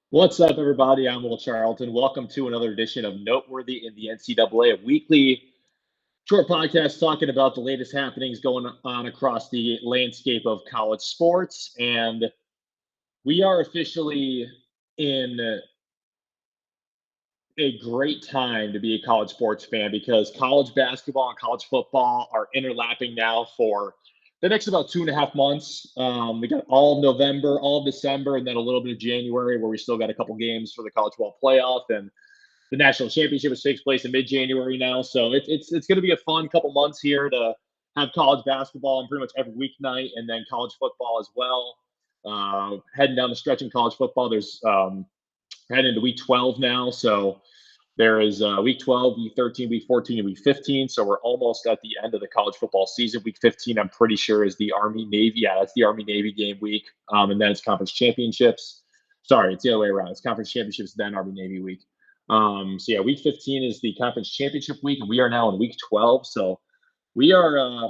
What's up, everybody? I'm Will Charlton. Welcome to another edition of Noteworthy in the NCAA, a weekly short podcast talking about the latest happenings going on across the landscape of college sports. And we are officially in a great time to be a college sports fan because college basketball and college football are interlapping now for the next about 2.5 months. We got all of November, all of December, and then a little bit of January where we still got a couple games for the college ball playoff and the national championship, which takes place in mid-January now. So it's going to be a fun couple months here to have college basketball on pretty much every weeknight, and then college football as well. Heading down the stretch in college football, there's heading into week 12 now. So there is week 12, week 13, week 14, and week 15. So we're almost at the end of the college football season. Week 15, I'm pretty sure, is the Army Navy. Yeah, that's the Army Navy game week. And then it's conference championships. Sorry, it's the other way around. It's conference championships, then Army Navy week. So yeah, week 15 is the conference championship week, and we are now in week 12. So we are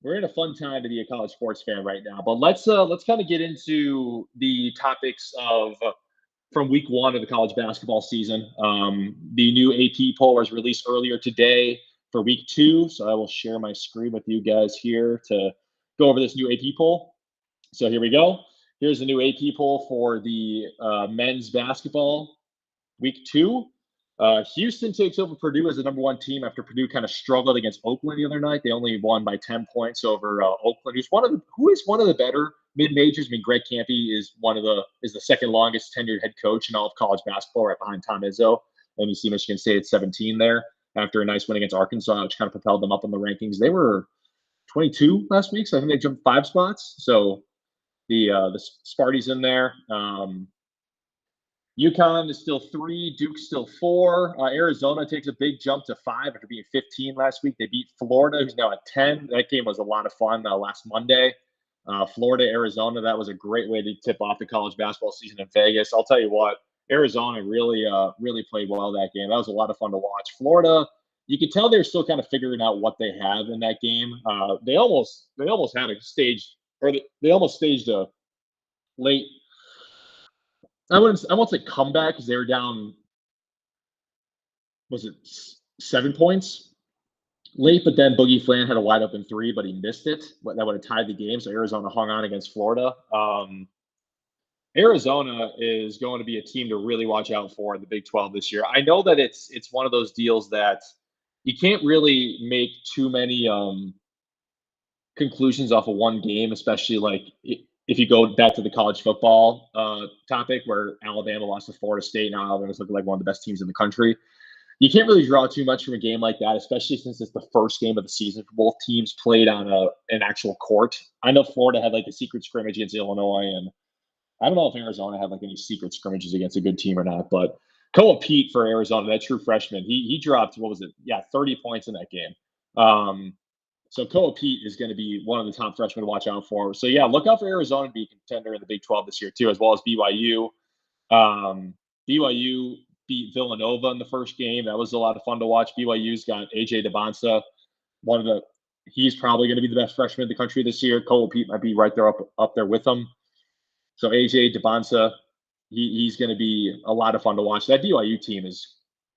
we're in a fun time to be a college sports fan right now. But let's kind of get into the topics of from week one of the college basketball season. The new AP poll was released earlier today for week two. So I will share my screen with you guys here to go over this new AP poll. So here we go. Here's the new AP poll for the men's basketball week two. Houston takes over Purdue as the number one team after Purdue kind of struggled against Oakland the other night. They only won by 10 points over Oakland, who is one of the better mid majors. I mean, Greg Kampe is the second longest tenured head coach in all of college basketball, right behind Tom Izzo. And you see Michigan State at 17 there after a nice win against Arkansas, which kind of propelled them up in the rankings. They were 22 last week, so I think they jumped 5 spots. So the Sparty's in there. UConn is still 3, Duke's still 4. Arizona takes a big jump to 5 after being 15 last week. They beat Florida, who's now at 10. That game was a lot of fun last Monday. Florida, Arizona, that was a great way to tip off the college basketball season in Vegas. I'll tell you what, Arizona really played well that game. That was a lot of fun to watch. Florida, you could tell they're still kind of figuring out what they have in that game. They almost had a stage, or they almost staged a late. I won't say comeback because they were down. Was it 7 points late? But then Boogie Flan had a wide open three, but he missed it. That would have tied the game. So Arizona hung on against Florida. Arizona is going to be a team to really watch out for in the Big 12 this year. I know that it's one of those deals that you can't really make too many conclusions off of one game, especially like if you go back to the college football topic where Alabama lost to Florida State. Now Alabama's looking like one of the best teams in the country. You can't really draw too much from a game like that, especially since it's the first game of the season for both teams played on an actual court. I know Florida had like a secret scrimmage against Illinois, and I don't know if Arizona had like any secret scrimmages against a good team or not. But Koa Pete for Arizona, that true freshman, he dropped, what was it? Yeah, 30 points in that game. So Koa Pete is going to be one of the top freshmen to watch out for. So yeah, look out for Arizona to be a contender in the Big 12 this year too, as well as BYU. BYU beat Villanova in the first game. That was a lot of fun to watch. BYU's got AJ DeBonsa, he's probably going to be the best freshman in the country this year. Koa Pete might be right there up there with him. So AJ DeBonsa, he's going to be a lot of fun to watch. That BYU team is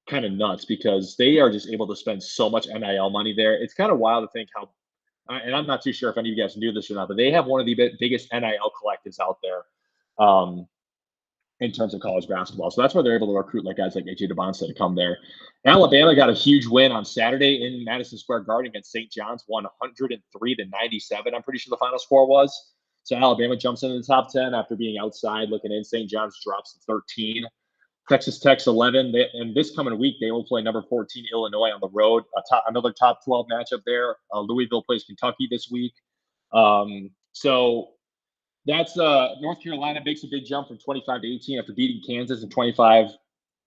kind of nuts because they are just able to spend so much NIL money there. It's kind of wild to think how, and I'm not too sure if any of you guys knew this or not, but they have one of the biggest NIL collectives out there in terms of college basketball. So that's why they're able to recruit like guys like AJ DeBonsa to come there. Alabama got a huge win on Saturday in Madison Square Garden against St. John's, 103-97. I'm pretty sure the final score was. So Alabama jumps into the top 10 after being outside looking in. St. John's drops to 13. Texas Tech's 11. And this coming week, they will play number 14 Illinois on the road. Another top 12 matchup there. Louisville plays Kentucky this week. So that's North Carolina makes a big jump from 25 to 18 after beating Kansas, and 25.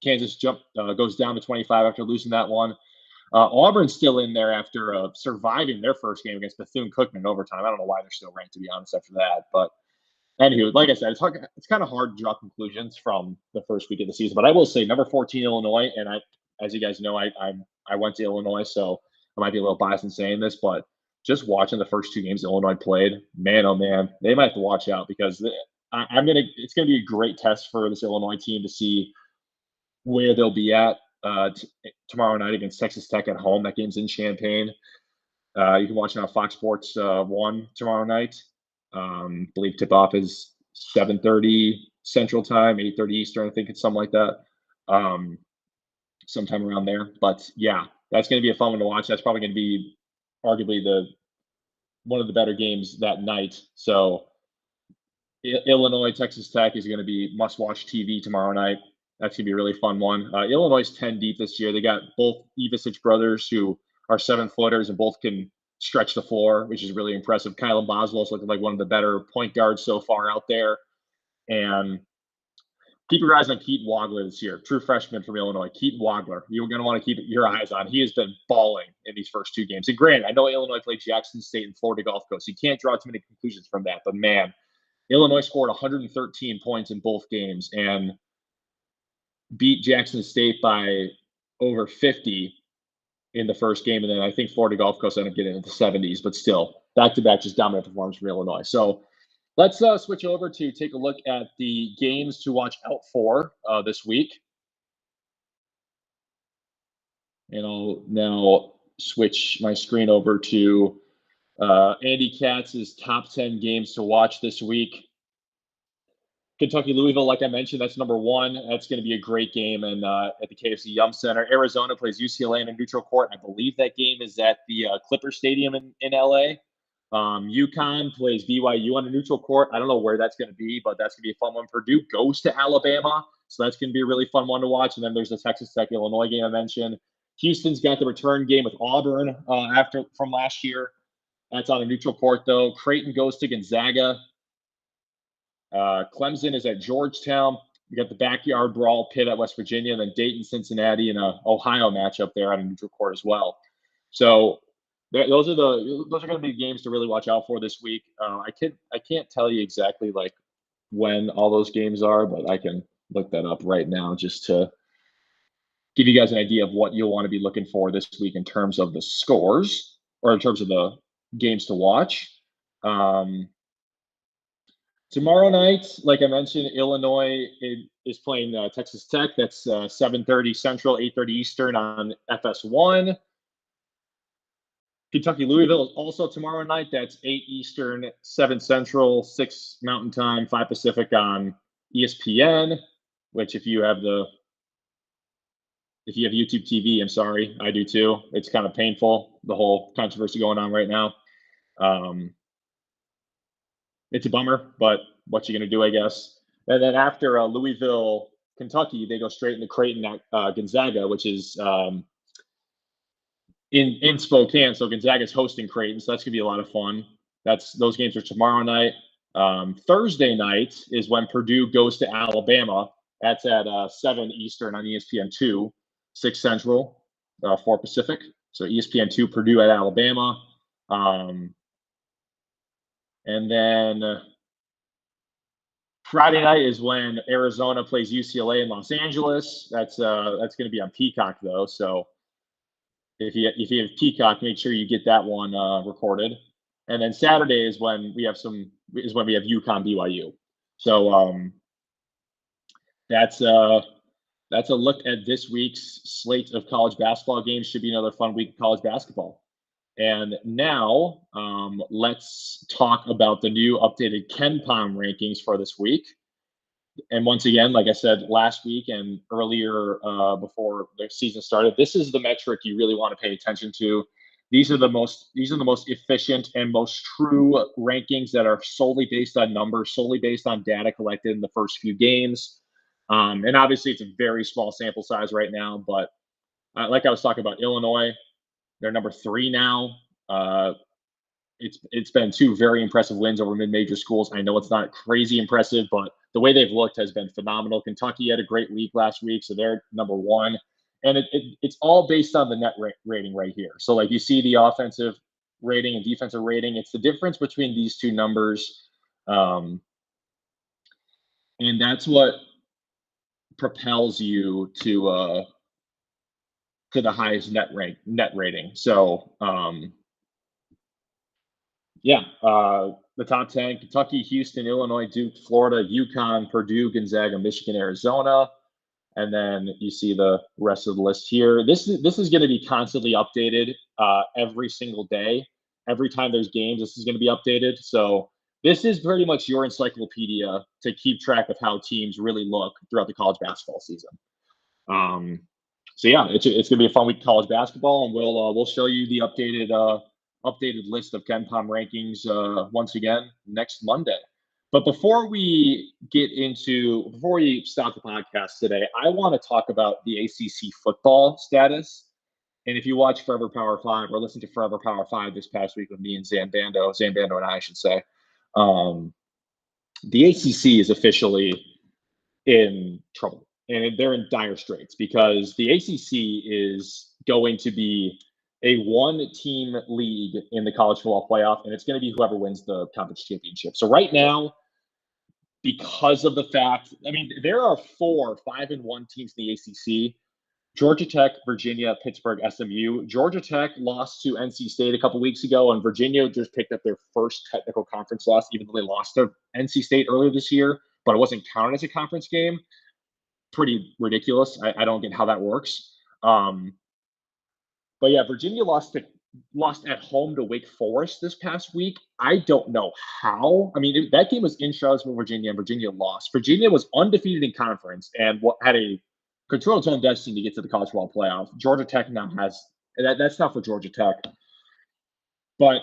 Kansas goes down to 25 after losing that one. Auburn's still in there after surviving their first game against Bethune-Cookman in overtime. I don't know why they're still ranked, to be honest, after that. But anywho, like I said, it's kind of hard to draw conclusions from the first week of the season. But I will say, number 14 Illinois, and as you guys know, I went to Illinois, so I might be a little biased in saying this, but just watching the first two games Illinois played, man, oh man, they might have to watch out because It's gonna be a great test for this Illinois team to see where they'll be at tomorrow night against Texas Tech at home. That game's in Champaign. You can watch it on Fox Sports 1 tomorrow night. I believe tip-off is 7:30 Central Time, 8:30 Eastern. I think it's something like that. Um, Sometime around there. But yeah, that's going to be a fun one to watch. That's probably going to be arguably the one of the better games that night. So Illinois Texas Tech is going to be must-watch TV tomorrow night. That's going to be a really fun one. Illinois is 10 deep this year. They got both Ivisic brothers who are 7-footers and both can stretch the floor, which is really impressive. Kylan Boswell's looking like one of the better point guards so far out there. And keep your eyes on Keaton Wagler this year, true freshman from Illinois. Keaton Wagler, you're going to want to keep your eyes on. He has been balling in these first two games. And granted, I know Illinois played Jackson State and Florida Gulf Coast. You can't draw too many conclusions from that. But man, Illinois scored 113 points in both games and beat Jackson State by over 50 in the first game. And then I think Florida Gulf Coast ended up getting into the 70s, but still, back-to-back just dominant performance from Illinois. So let's switch over to take a look at the games to watch out for this week. And I'll now switch my screen over to Andy Katz's top 10 games to watch this week. Kentucky Louisville, like I mentioned, that's number one. That's going to be a great game and at the KFC Yum Center. Arizona plays UCLA in a neutral court. I believe that game is at the Clipper Stadium in LA. UConn plays BYU on a neutral court. I don't know where that's going to be, but that's going to be a fun one. Purdue goes to Alabama, so that's going to be a really fun one to watch. And then there's the Texas Tech Illinois game I mentioned. Houston's got the return game with Auburn from last year. That's on a neutral court, though. Creighton goes to Gonzaga. Clemson is at Georgetown. You got the backyard brawl, Pitt at West Virginia, and then Dayton, Cincinnati, and a Ohio matchup there on a neutral court as well. So those are going to be games to really watch out for this week. I can't tell you exactly like when all those games are, but I can look that up right now just to give you guys an idea of what you'll want to be looking for this week in terms of the scores or in terms of the games to watch. Tomorrow night, like I mentioned, Illinois is playing Texas Tech. That's 7:30 Central, 8:30 Eastern on FS1. Kentucky Louisville is also tomorrow night. That's 8 Eastern, 7 Central, 6 Mountain Time, 5 Pacific on ESPN. Which, if you have YouTube TV, I'm sorry, I do too. It's kind of painful, the whole controversy going on right now. It's a bummer, but what you gonna do, I guess. And then after Louisville, Kentucky, they go straight into Creighton at Gonzaga, which is in Spokane. So Gonzaga's hosting Creighton, so that's gonna be a lot of fun. Those games are tomorrow night. Thursday night is when Purdue goes to Alabama. That's at 7 Eastern on ESPN2, 6 Central, 4 Pacific. So ESPN2, Purdue at Alabama. And then Friday night is when Arizona plays UCLA in Los Angeles. That's going to be on Peacock though. So if you have Peacock, make sure you get that one recorded. And then Saturday is when we have UConn BYU. So that's a look at this week's slate of college basketball games. Should be another fun week of college basketball. And now let's talk about the new updated KenPom rankings for this week. And once again, like I said last week and earlier before the season started, this is the metric you really want to pay attention to. These are the most efficient and most true rankings that are solely based on numbers, solely based on data collected in the first few games. And obviously, it's a very small sample size right now. But like I was talking about, Illinois, they're number 3 now. It's been 2 very impressive wins over mid-major schools. I know it's not crazy impressive, but the way they've looked has been phenomenal. Kentucky had a great week last week, so they're number 1. And it's all based on the net rating right here. So like you see the offensive rating and defensive rating. It's the difference between these two numbers. And that's what propels you to the highest net rating. So yeah, the top 10: Kentucky, Houston, Illinois, Duke, Florida, UConn, Purdue, Gonzaga, Michigan, Arizona. And then you see the rest of the list here. This is going to be constantly updated every single day. Every time there's games, this is going to be updated. So this is pretty much your encyclopedia to keep track of how teams really look throughout the college basketball season. Um, so yeah, it's gonna be a fun week of college basketball, and we'll show you the updated list of KenPom rankings once again next Monday. But before we stop the podcast today, I want to talk about the ACC football status. And if you watch Forever Power Five or listen to Forever Power Five this past week with me and Zambando and I should say, um, the ACC is officially in trouble and they're in dire straits because the ACC is going to be a one-team league in the college football playoff, and it's going to be whoever wins the conference championship. So right now, because of the fact, I mean, there are 5-1 teams in the ACC: Georgia Tech, Virginia, Pittsburgh, SMU. Georgia Tech lost to NC State a couple weeks ago, and Virginia just picked up their first technical conference loss, even though they lost to NC State earlier this year, but it wasn't counted as a conference game. Pretty ridiculous. I don't get how that works. But yeah, Virginia lost at home to Wake Forest this past week. I don't know how. I mean, that game was in Charlottesville, Virginia, and Virginia lost. Virginia was undefeated in conference and had a control its own destiny to get to the college football playoff. Georgia Tech now has that's not for Georgia Tech. But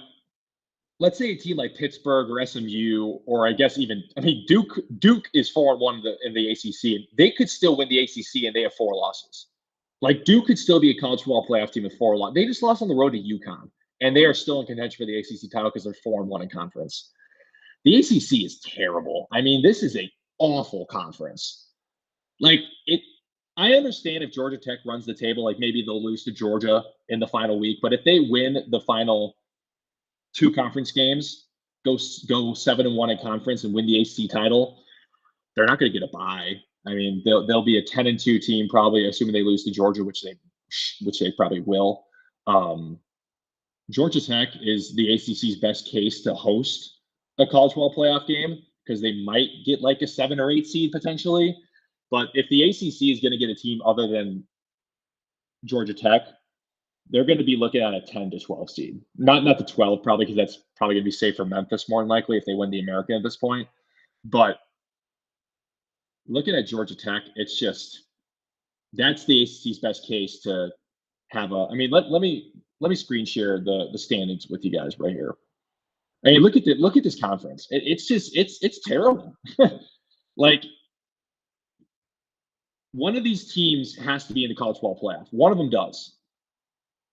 let's say a team like Pittsburgh or SMU, or I guess Duke is 4-1 in the ACC, and they could still win the ACC, and they have 4 losses. Like Duke could still be a college football playoff team with 4 losses. They just lost on the road to UConn, and they are still in contention for the ACC title because they're 4-1 in conference. The ACC is terrible. I mean, this is a awful conference. Like it. I understand if Georgia Tech runs the table, like maybe they'll lose to Georgia in the final week, but if they win the final 2 conference games, go 7-1 in conference and win the ACC title, they're not going to get a bye. I mean, they'll be a 10-2 team probably, assuming they lose to Georgia, which they probably will. Georgia Tech is the ACC's best case to host a college football playoff game because they might get like a 7 or 8 seed potentially. But if the ACC is going to get a team other than Georgia Tech, they're going to be looking at a 10 to 12 seed. Not the 12 probably, because that's probably going to be safe for Memphis more than likely if they win the American at this point. But looking at Georgia Tech, it's just that's the ACC's best case to have a. I mean, let me screen share the standings with you guys right here. I mean, look at this conference. It's terrible. Like one of these teams has to be in the college football playoff. One of them does.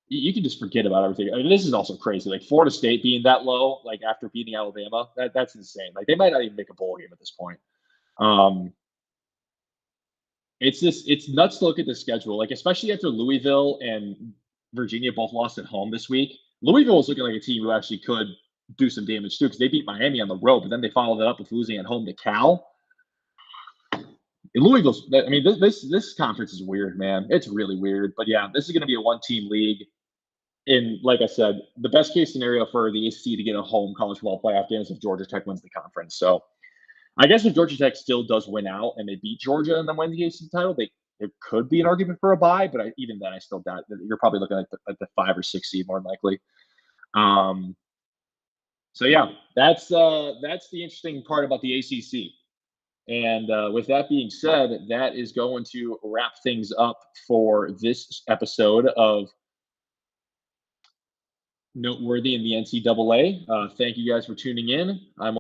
You can just forget about everything. I mean, this is also crazy. Like Florida State being that low, like after beating Alabama, that's insane. Like they might not even make a bowl game at this point. It's nuts to look at the schedule. Like especially after Louisville and Virginia both lost at home this week. Louisville was looking like a team who actually could do some damage too because they beat Miami on the road, but then they followed it up with losing at home to Cal. Louisville's. I mean, this conference is weird, man. It's really weird. But yeah, this is going to be a 1-team league. And like I said, the best case scenario for the ACC to get a home college football playoff game is if Georgia Tech wins the conference. So I guess if Georgia Tech still does win out and they beat Georgia and then win the ACC title, there could be an argument for a bye. But even then, I still doubt that you're probably looking at the 5 or 6 seed more than likely. So yeah, that's the interesting part about the ACC. And with that being said, that is going to wrap things up for this episode of Noteworthy in the NCAA. Thank you guys for tuning in. I'm